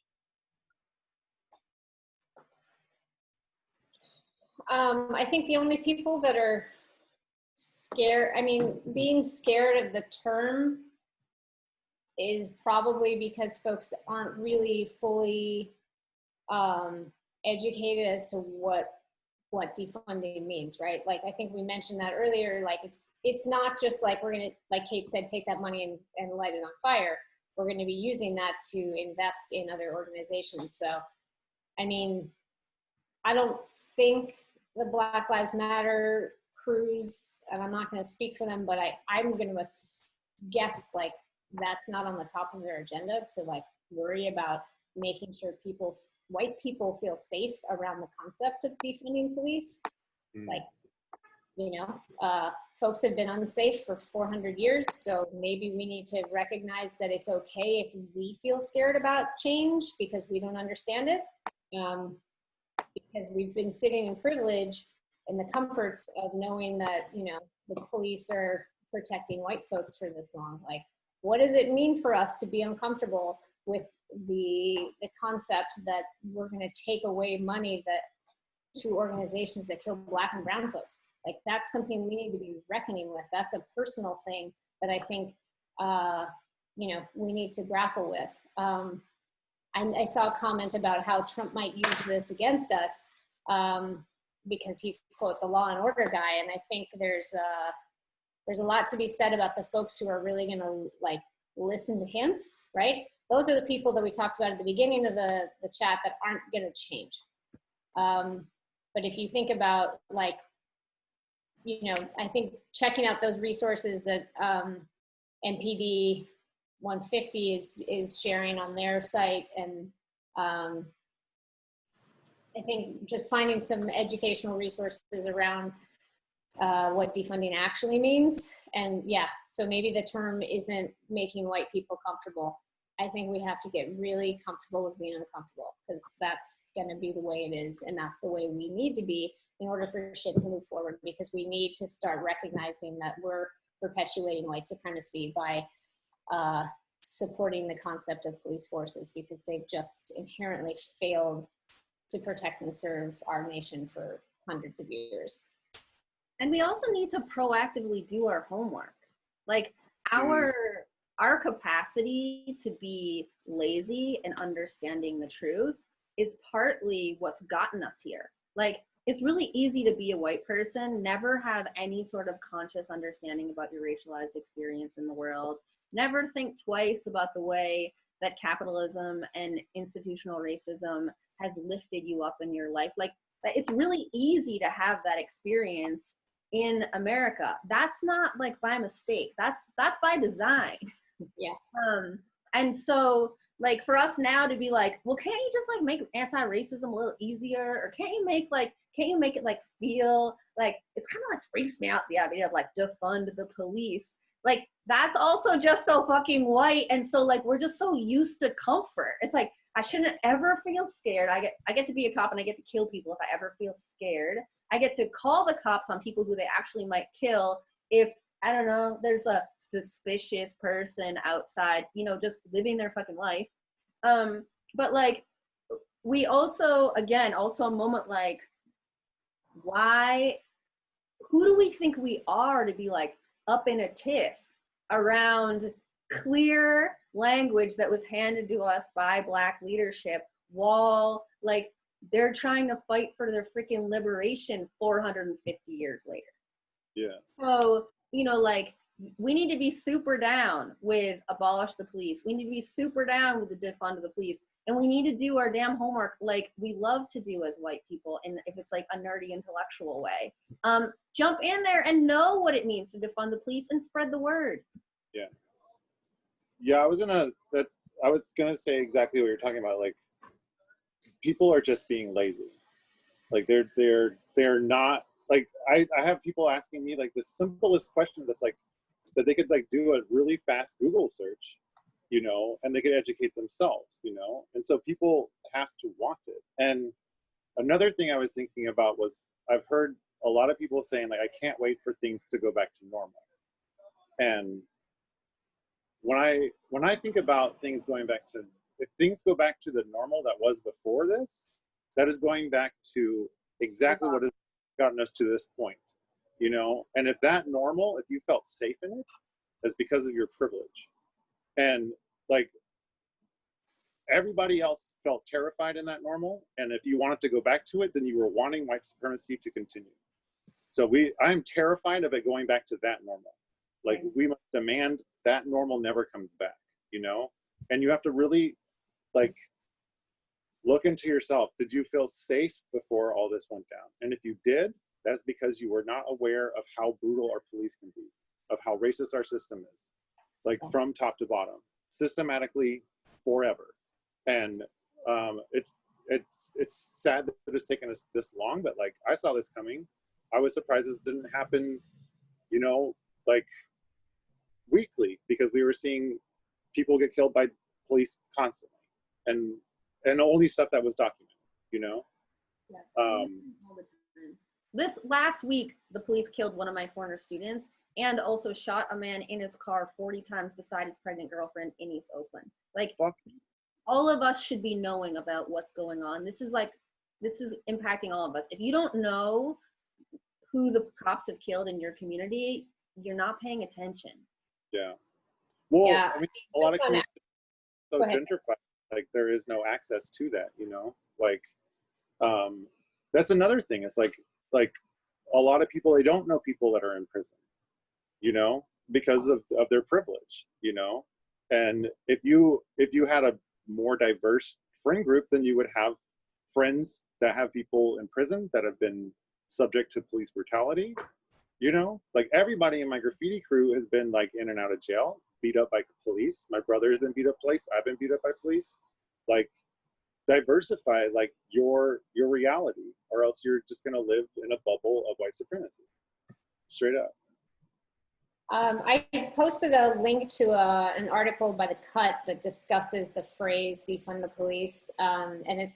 [SPEAKER 2] I think the only people that are scared, being scared of the term is probably because folks aren't really fully educated as to what defunding means, right? Like, I think we mentioned that earlier, like it's not just like we're gonna, like Kate said, take that money and light it on fire. We're gonna be using that to invest in other organizations. So, I don't think the Black Lives Matter crews, and I'm not gonna speak for them, but I'm gonna guess like that's not on the top of their agenda to like worry about making sure white people feel safe around the concept of defunding police. Like, you know, folks have been unsafe for 400 years, so maybe we need to recognize that it's okay if we feel scared about change because we don't understand it. Because we've been sitting in privilege and the comforts of knowing that, you know, the police are protecting white folks for this long. Like, what does it mean for us to be uncomfortable with the concept that we're going to take away money that to organizations that kill Black and brown folks? Like, that's something we need to be reckoning with. That's a personal thing that I think, you know, we need to grapple with. I saw a comment about how Trump might use this against us because he's, quote, the law and order guy. And I think there's a lot to be said about the folks who are really going to like listen to him, right? Those are the people that we talked about at the beginning of the chat that aren't going to change. But if you think about like, you know, I think checking out those resources that NPD 150 is sharing on their site, and I think just finding some educational resources around what defunding actually means. And yeah, so maybe the term isn't making white people comfortable. I think we have to get really comfortable with being uncomfortable, because that's going to be the way it is, and that's the way we need to be in order for shit to move forward, because we need to start recognizing that we're perpetuating white supremacy by supporting the concept of police forces, because they've just inherently failed to protect and serve our nation for hundreds of years.
[SPEAKER 3] And we also need to proactively do our homework. Like our capacity to be lazy and understanding the truth is partly what's gotten us here. Like, it's really easy to be a white person, never have any sort of conscious understanding about your racialized experience in the world, never think twice about the way that capitalism and institutional racism has lifted you up in your life. Like, it's really easy to have that experience in America. That's not like by mistake. That's by design.
[SPEAKER 2] Yeah.
[SPEAKER 3] And so like for us now to be like, well, can't you just like make anti-racism a little easier? Or can't you make it like feel like, it's kind of like freaks me out, the idea of like defund the police. Like, that's also just so fucking white. And so like, we're just so used to comfort. It's like, I shouldn't ever feel scared. I get to be a cop and I get to kill people if I ever feel scared. I get to call the cops on people who they actually might kill if, I don't know, there's a suspicious person outside, you know, just living their fucking life. But like, we also, again, also a moment like, who do we think we are to be like up in a tiff around clear language that was handed to us by Black leadership while like they're trying to fight for their freaking liberation 450 years later?
[SPEAKER 4] Yeah.
[SPEAKER 3] So, you know, like, we need to be super down with abolish the police. We need to be super down with the defund the police. And we need to do our damn homework like we love to do as white people. And if it's like a nerdy intellectual way, jump in there and know what it means to defund the police and spread the word.
[SPEAKER 4] Yeah. Yeah, I was gonna say exactly what you're talking about. Like, people are just being lazy. Like they're not, like, I have people asking me like the simplest question that's like, that they could like do a really fast Google search, you know, and they could educate themselves, you know? And so people have to want it. And another thing I was thinking about was, I've heard a lot of people saying like, I can't wait for things to go back to normal. And when I think about things going back to, if things go back to the normal that was before this, that is going back to exactly what has gotten us to this point, you know? And if that normal, if you felt safe in it, that's because of your privilege. And like, everybody else felt terrified in that normal. And if you wanted to go back to it, then you were wanting white supremacy to continue. So I'm terrified of it going back to that normal. Like, we must demand that normal never comes back, you know? And you have to really like look into yourself. Did you feel safe before all this went down? And if you did, that's because you were not aware of how brutal our police can be, of how racist our system is. like from top to bottom, systematically, forever. And it's sad that it's taken us this long, but like I saw this coming. I was surprised this didn't happen, you know, like weekly, because we were seeing people get killed by police constantly, and only stuff that was documented, you know.
[SPEAKER 3] Yeah. All the time. This last week, the police killed one of my former students and also shot a man in his car 40 times beside his pregnant girlfriend in East Oakland. Like,
[SPEAKER 4] Fuck.
[SPEAKER 3] all of us should be knowing about what's going on. This is impacting all of us. If you don't know who the cops have killed in your community, you're not paying attention.
[SPEAKER 4] Yeah. Well,
[SPEAKER 2] Yeah.
[SPEAKER 4] I mean, a lot of
[SPEAKER 2] Just on
[SPEAKER 4] communities are
[SPEAKER 2] Go
[SPEAKER 4] so
[SPEAKER 2] ahead.
[SPEAKER 4] gentrified, like there is no access to that, you know. Like, that's another thing. It's like a lot of people, they don't know people that are in prison, you know, because of their privilege, you know. And if you had a more diverse friend group, then you would have friends that have people in prison that have been subject to police brutality, you know. Like everybody in my graffiti crew has been like in and out of jail, beat up by police. My brother has been beat up by police. I've been beat up by police. Like, diversify like your reality, or else you're just gonna live in a bubble of white supremacy. Straight up.
[SPEAKER 2] I posted a link to an article by The Cut that discusses the phrase defund the police. And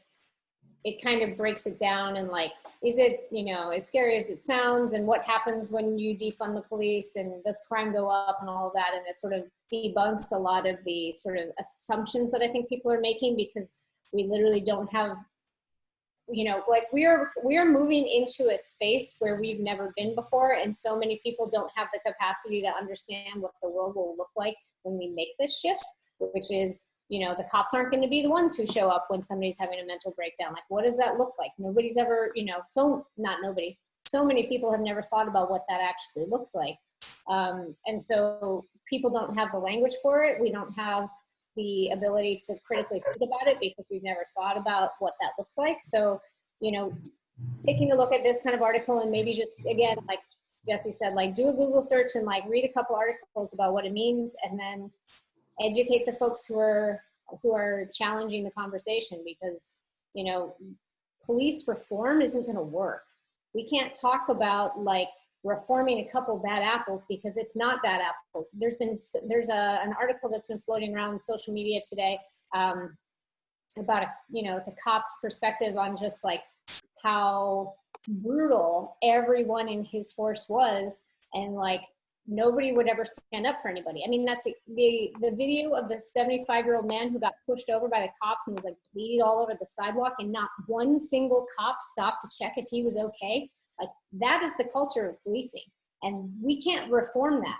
[SPEAKER 2] it kind of breaks it down and like, is it, you know, as scary as it sounds, and what happens when you defund the police, and does crime go up and all of that. And it sort of debunks a lot of the sort of assumptions that I think people are making, because we literally don't have, you know, like we are moving into a space where we've never been before, and so many people don't have the capacity to understand what the world will look like when we make this shift, which is, you know, the cops aren't going to be the ones who show up when somebody's having a mental breakdown. Like, what does that look like? Nobody's ever, you know, so many people have never thought about what that actually looks like. And so people don't have the language for it. We don't have the ability to critically think about it because we've never thought about what that looks like. So, you know, taking a look at this kind of article, and maybe just, again, like Jesse said, like do a Google search and like read a couple articles about what it means, and then educate the folks who are challenging the conversation, because, you know, police reform isn't going to work. We can't talk about like reforming a couple bad apples, because it's not bad apples. There's an article that's been floating around social media today about it's a cop's perspective on just like how brutal everyone in his force was, and like nobody would ever stand up for anybody. I mean, that's the video of the 75-year-old man who got pushed over by the cops and was like bleeding all over the sidewalk, and not one single cop stopped to check if he was okay. Like, that is the culture of policing, and we can't reform that,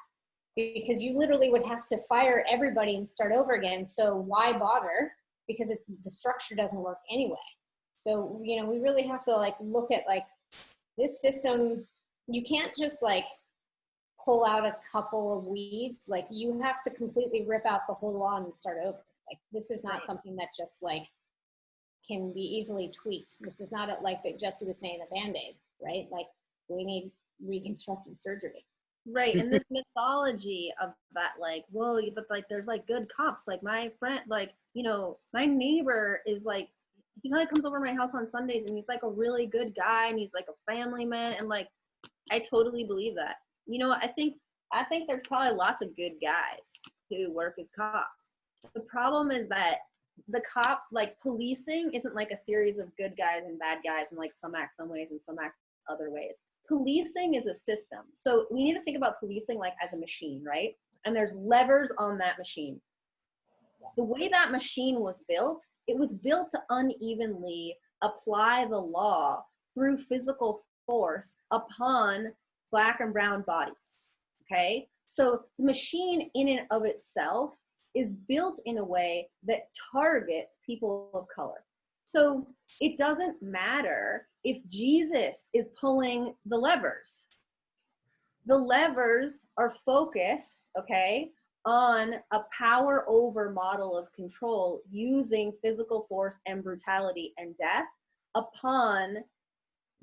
[SPEAKER 2] because you literally would have to fire everybody and start over again. So why bother? Because the structure doesn't work anyway. So, you know, we really have to like look at like this system. You can't just like pull out a couple of weeds. Like, you have to completely rip out the whole lawn and start over. Like, this is not something that just like can be easily tweaked. This is not like Jesse was saying, a Band-Aid, right? Like, we need reconstructive surgery.
[SPEAKER 3] Right. And this mythology of that, like, well, but like there's like good cops. Like my friend, like, you know, my neighbor is like, he kind of comes over to my house on Sundays and he's like a really good guy and he's like a family man. And like, I totally believe that. You know, I think there's probably lots of good guys who work as cops. The problem is that like policing isn't like a series of good guys and bad guys, and like some act some ways and some act other ways. Policing is a system. So we need to think about policing like as a machine, right? And there's levers on that machine. The way that machine was built, it was built to unevenly apply the law through physical force upon Black and brown bodies, okay? So the machine in and of itself is built in a way that targets people of color. So it doesn't matter if Jesus is pulling the levers. The levers are focused, okay, on a power over model of control using physical force and brutality and death upon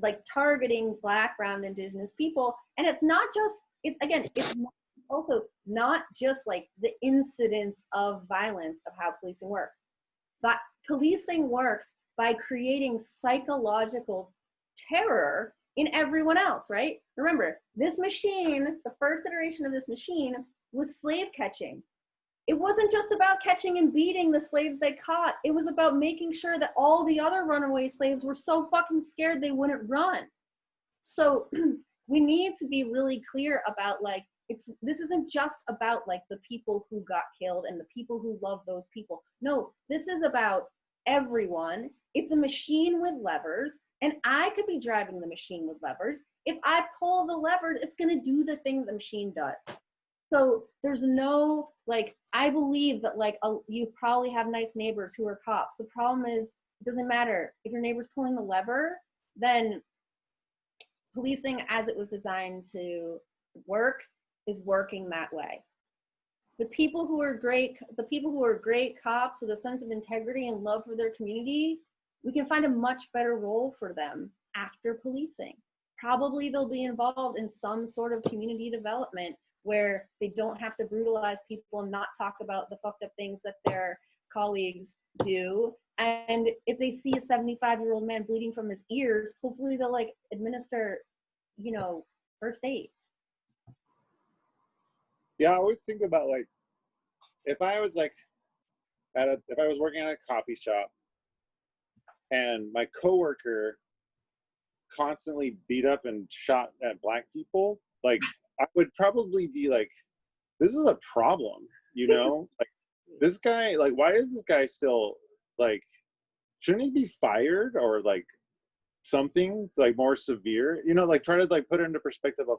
[SPEAKER 3] like targeting Black, brown, Indigenous people. And it's not just, it's not also not just like the incidence of violence of how policing works, but policing works by creating psychological terror in everyone else, right? Remember, this machine, the first iteration of this machine was slave catching. It wasn't just about catching and beating the slaves they caught. It was about making sure that all the other runaway slaves were so fucking scared they wouldn't run. So we need to be really clear about like, this isn't just about like the people who got killed and the people who love those people. No, this is about everyone. It's a machine with levers, and I could be driving the machine with levers. If I pull the lever, it's gonna do the thing the machine does. So there's no, like, I believe that like you probably have nice neighbors who are cops. The problem is, it doesn't matter. If your neighbor's pulling the lever, then policing as it was designed to work is working that way. The people who are great cops with a sense of integrity and love for their community, we can find a much better role for them after policing. Probably they'll be involved in some sort of community development where they don't have to brutalize people and not talk about the fucked up things that their colleagues do. And if they see a 75-year-old man bleeding from his ears, hopefully they'll like administer, you know, first aid.
[SPEAKER 4] Yeah, I always think about like, if I was like if I was working at a coffee shop and my coworker constantly beat up and shot at Black people, like I would probably be like, this is a problem, you know? Like this guy, like why is this guy still like, shouldn't he be fired or like something like more severe? You know, like try to like put it into perspective of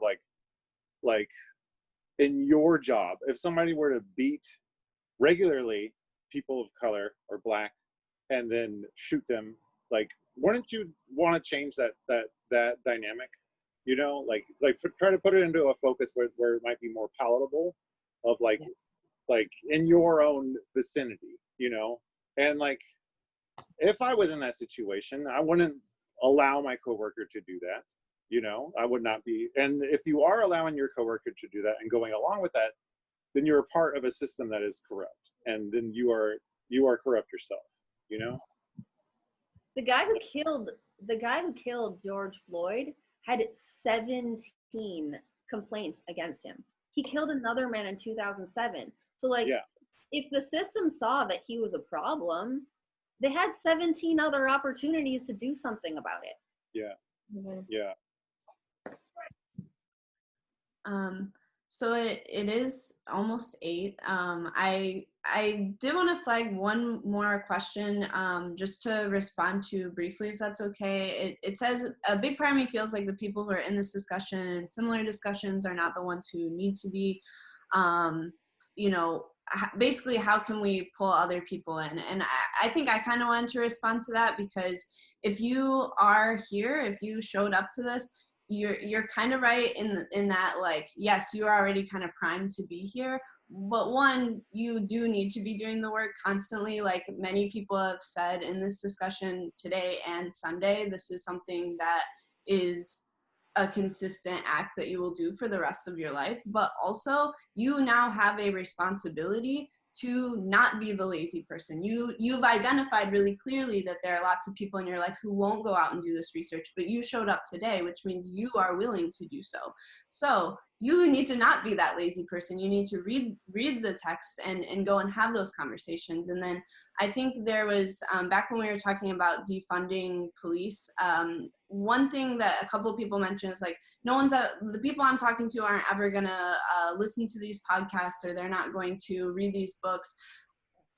[SPEAKER 4] like in your job, if somebody were to beat regularly people of color or Black and then shoot them, like wouldn't you want to change that dynamic? You know, like try to put it into a focus where it might be more palatable of like like in your own vicinity, you know? And like if I was in that situation, I wouldn't allow my coworker to do that. You know, I would not be. And if you are allowing your coworker to do that and going along with that, then you're a part of a system that is corrupt, and then you are corrupt yourself. You know.
[SPEAKER 3] The guy who killed George Floyd had 17 complaints against him. He killed another man in 2007. So like, if the system saw that he was a problem, they had 17 other opportunities to do something about it.
[SPEAKER 4] Yeah.
[SPEAKER 2] Mm-hmm.
[SPEAKER 4] Yeah.
[SPEAKER 1] So it is almost 8. I did want to flag one more question, just to respond to briefly, if that's okay. It says, a big part of me feels like the people who are in this discussion and similar discussions are not the ones who need to be. You know, basically, how can we pull other people in? And I think I kind of wanted to respond to that, because if you are here, if you showed up to this, you're kind of right in that, like, yes, you are already kind of primed to be here, but one, you do need to be doing the work constantly. Like many people have said in this discussion today and Sunday, this is something that is a consistent act that you will do for the rest of your life. But also, you now have a responsibility to not be the lazy person. You've identified really clearly that there are lots of people in your life who won't go out and do this research, but you showed up today, which means you are willing to do so. So you need to not be that lazy person. You need to read the text and go and have those conversations. And then I think there was, back when we were talking about defunding police, one thing that a couple of people mentioned is like, the people I'm talking to aren't ever gonna listen to these podcasts, or they're not going to read these books.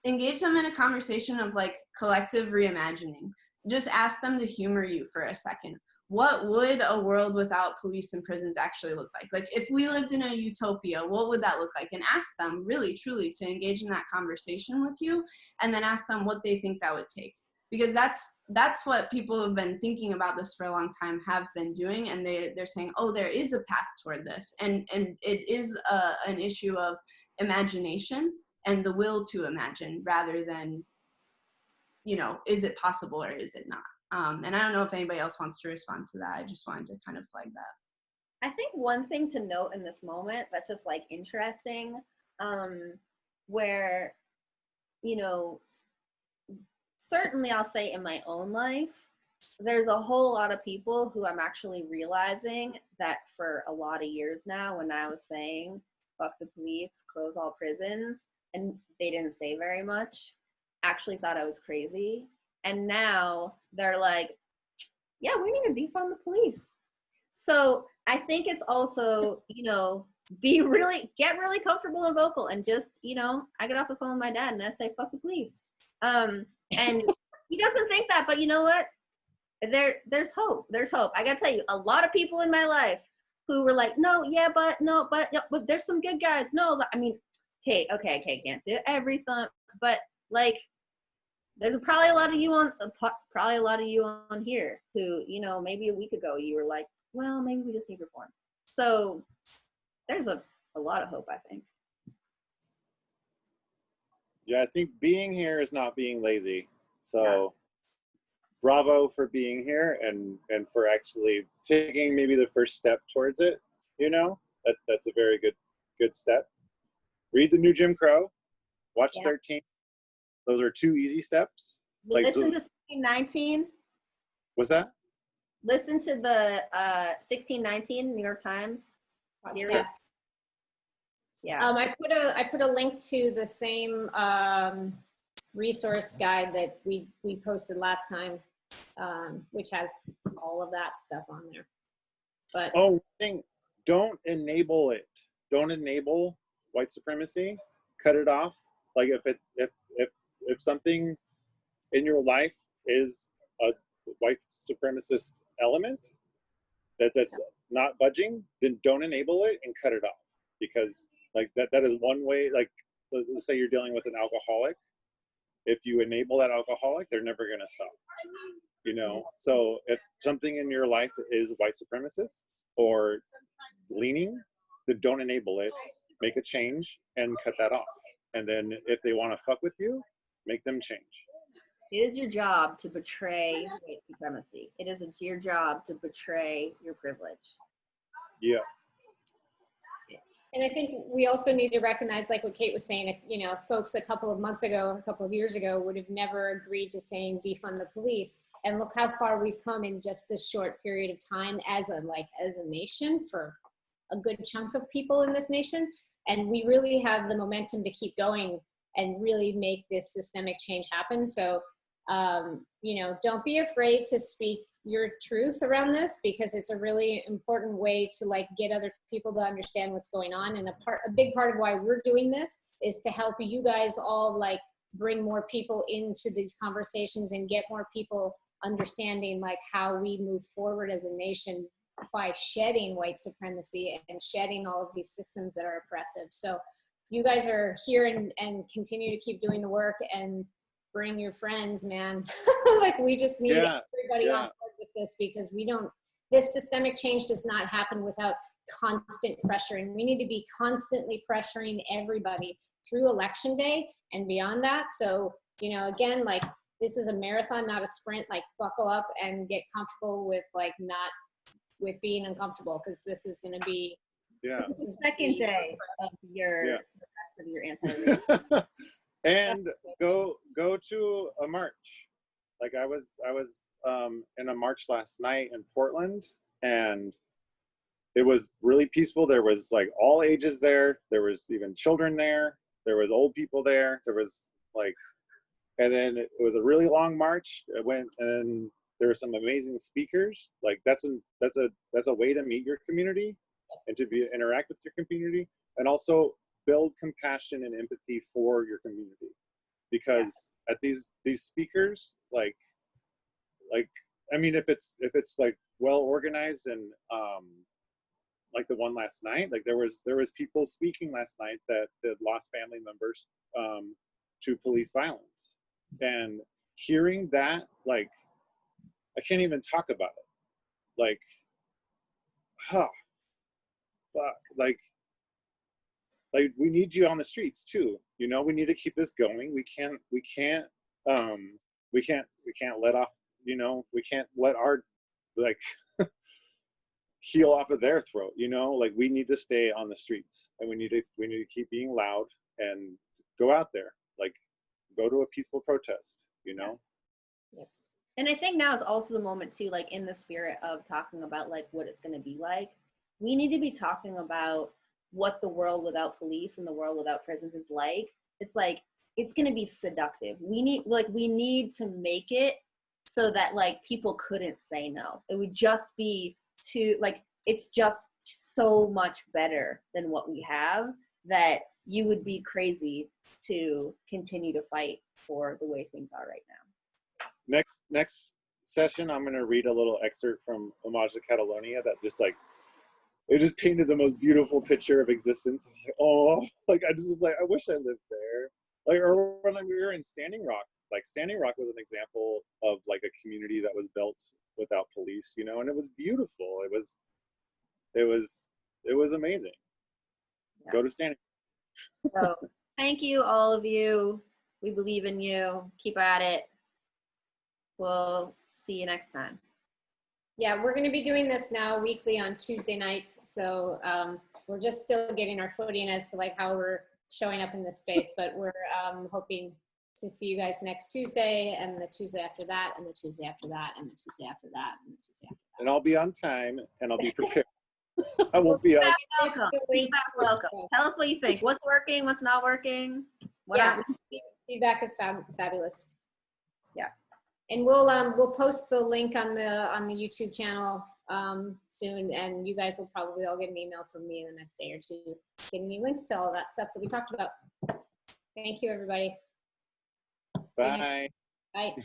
[SPEAKER 1] Engage them in a conversation of like collective reimagining. Just ask them to humor you for a second. What would a world without police and prisons actually look like? Like if we lived in a utopia, what would that look like? And ask them really, truly to engage in that conversation with you, and then ask them what they think that would take. Because that's what people who have been thinking about this for a long time have been doing, and they're saying, oh, there is a path toward this. And it is an issue of imagination and the will to imagine, rather than, you know, is it possible or is it not? And I don't know if anybody else wants to respond to that. I just wanted to kind of flag that.
[SPEAKER 3] I think one thing to note in this moment that's just like interesting, where, you know, certainly I'll say in my own life, there's a whole lot of people who I'm actually realizing that for a lot of years now, when I was saying, fuck the police, close all prisons, and they didn't say very much, actually thought I was crazy. And now they're like, yeah, we need to defund the police. So I think it's also, you know, get really comfortable and vocal, and just, you know, I get off the phone with my dad and I say, fuck the police. And he doesn't think that, but you know what? There's hope. There's hope. I gotta tell you, a lot of people in my life who were like, no, yeah, but there's some good guys. No, I mean, okay, can't do everything, but like, there's probably a lot of you on here who, you know, maybe a week ago you were like, well, maybe we just need reform. So there's a lot of hope, I think.
[SPEAKER 4] Yeah, I think being here is not being lazy. So bravo for being here and for actually taking maybe the first step towards it. You know, that's a very good step. Read the new Jim Crow, watch 13. Those are 2 easy steps. Like,
[SPEAKER 3] listen to 1619.
[SPEAKER 4] What's that?
[SPEAKER 3] Listen to the 1619 New York Times series. Yeah.
[SPEAKER 2] I put a link to the same resource guide that we posted last time, which has all of that stuff on there. But
[SPEAKER 4] don't enable it. Don't enable white supremacy. Cut it off. Like if something in your life is a white supremacist element that's not budging, then don't enable it and cut it off. Because like that is one way. Like, let's say you're dealing with an alcoholic. If you enable that alcoholic, they're never going to stop. You know, so if something in your life is white supremacist or leaning, then don't enable it. Make a change and cut that off. And then if they want to fuck with you, make them change.
[SPEAKER 3] It is your job to betray white supremacy. It is your job to betray your privilege.
[SPEAKER 4] Yeah.
[SPEAKER 2] And I think we also need to recognize, like what Kate was saying, you know, folks a couple of months ago, or a couple of years ago, would have never agreed to saying defund the police. And look how far we've come in just this short period of time as a nation, for a good chunk of people in this nation. And we really have the momentum to keep going and really make this systemic change happen. So, you know, don't be afraid to speak your truth around this, because it's a really important way to like get other people to understand what's going on. And a big part of why we're doing this is to help you guys all like bring more people into these conversations and get more people understanding like how we move forward as a nation by shedding white supremacy and shedding all of these systems that are oppressive. So you guys are here and continue to keep doing the work and bring your friends, man. Like, we just need everybody on board with this, because this systemic change does not happen without constant pressure. And we need to be constantly pressuring everybody through election day and beyond that. So, you know, again, like, this is a marathon, not a sprint. Like, buckle up and get comfortable with with being uncomfortable, because this is going to be
[SPEAKER 3] this is the second day of the rest of your anti-racism.
[SPEAKER 4] And go to a march. Like, I was in a march last night in Portland, and it was really peaceful. There was like all ages there. There was even children there. There was old people there. There was like, and then it was a really long march. It went, and there were some amazing speakers. Like, that's a way to meet your community and to interact with your community, and also build compassion and empathy for your community. Because at these speakers, like I mean, if it's like well organized and like the one last night, like there was people speaking last night that lost family members to police violence, and hearing that, like, I can't even talk about it. Like, fuck, like we need you on the streets too. You know, we need to keep this going. We can't let off. You know, we can't let our like heel off of their throat, you know? Like, we need to stay on the streets, and we need to keep being loud and go out there, like go to a peaceful protest, you know?
[SPEAKER 2] Yes.
[SPEAKER 3] And I think now is also the moment too, like in the spirit of talking about like what it's going to be like, we need to be talking about what the world without police and the world without prisons is like. It's like, it's going to be seductive. We need to make it so that like people couldn't say no. It would just be too, like, it's just so much better than what we have that you would be crazy to continue to fight for the way things are right now.
[SPEAKER 4] Next session, I'm going to read a little excerpt from Homage to Catalonia that just like, it just painted the most beautiful picture of existence. I was like, oh, like I just was like, I wish I lived there. Like, or when we were in Standing Rock, like Standing Rock was an example of like a community that was built without police, you know, and it was beautiful. It was amazing.
[SPEAKER 3] Yeah.
[SPEAKER 4] Go to Standing.
[SPEAKER 3] So thank you, all of you. We believe in you. Keep at it. We'll see you next time.
[SPEAKER 2] Yeah, we're going to be doing this now weekly on Tuesday nights. So we're just still getting our footing as to like how we're showing up in this space, but we're hoping to see you guys next Tuesday and the Tuesday after that and the Tuesday after that and the Tuesday after that and the Tuesday after that.
[SPEAKER 4] And I'll be on time and I'll be prepared. I won't be out.
[SPEAKER 3] Welcome. Feedback welcome. Tell us what you think. What's working? What's not working?
[SPEAKER 2] Yeah, feedback is fabulous.
[SPEAKER 3] Yeah.
[SPEAKER 2] And we'll post the link on the YouTube channel soon, and you guys will probably all get an email from me in the next day or two, getting you links to all that stuff that we talked about. Thank you, everybody. See you next
[SPEAKER 4] Bye.
[SPEAKER 2] time. Bye.